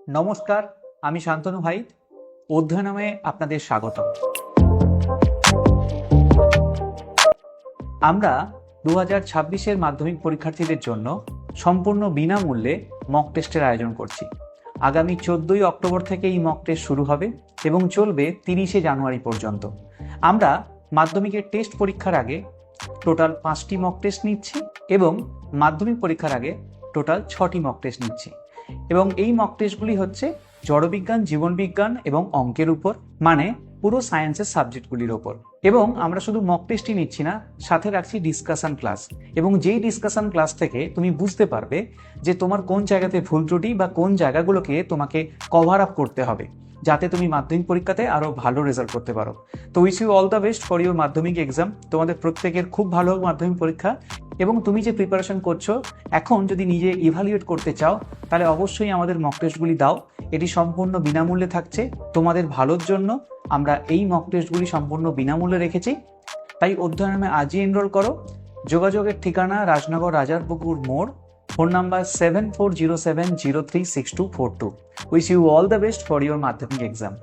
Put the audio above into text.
নমস্কার, আমি শান্তনু ভাই। অধ্যয়নামে আপনাদের স্বাগত। আমরা 2026-এর মাধ্যমিক পরীক্ষার্থীদের জন্য সম্পূর্ণ বিনামূল্যে মক টেস্টের আয়োজন করছি। আগামী 14ই অক্টোবর থেকে এই মক টেস্ট শুরু হবে এবং চলবে 30শে জানুয়ারি পর্যন্ত। আমরা মাধ্যমিকের টেস্ট পরীক্ষার আগে টোটাল 5টি মক টেস্ট নিচ্ছি এবং মাধ্যমিক পরীক্ষার আগে টোটাল 6টি মক টেস্ট নিচ্ছি। এবং এই মক টেস্টগুলি হচ্ছে জড়বিজ্ঞান, জীবনবিজ্ঞান এবং অঙ্কের উপর, মানে পুরো সায়েন্সের সাবজেক্টগুলির ওপর। এবং আমরা শুধু মক টেস্টই নিচ্ছি না, সাথে রাখছি ডিসকাশন ক্লাস। এবং যেই ডিসকাশন ক্লাস থেকে তুমি বুঝতে পারবে যে তোমার কোন জায়গাতে ভুল ত্রুটি বা কোন জায়গাগুলোকে তোমাকে কভার আপ করতে হবে, যাতে তুমি মাধ্যমিক পরীক্ষাতে আরো ভালো রেজাল্ট করতে পারো। তো wish you all the best for your Madhyamik exam. তোমাদের প্রত্যেকের খুব ভালো হোক মাধ্যমিক পরীক্ষা। এবং তুমি যে প্রিপারেশন করছো, এখন যদি নিজে ইভ্যালুয়েট করতে চাও, তাহলে অবশ্যই আমাদের মক টেস্টগুলি দাও। এটি সম্পূর্ণ বিনামূল্যে থাকছে তোমাদের ভালোর জন্য। আমরা এই মক টেস্টগুলি সম্পূর্ণ বিনামূল্যে রেখেছি, তাই অধ্যয়নামে আজই এনরোল করো। যোগাযোগের ঠিকানা রাজনগর রাজারপুকুর মোড়, phone number 7407036242। Wish you all the best for your Madhyamik exam.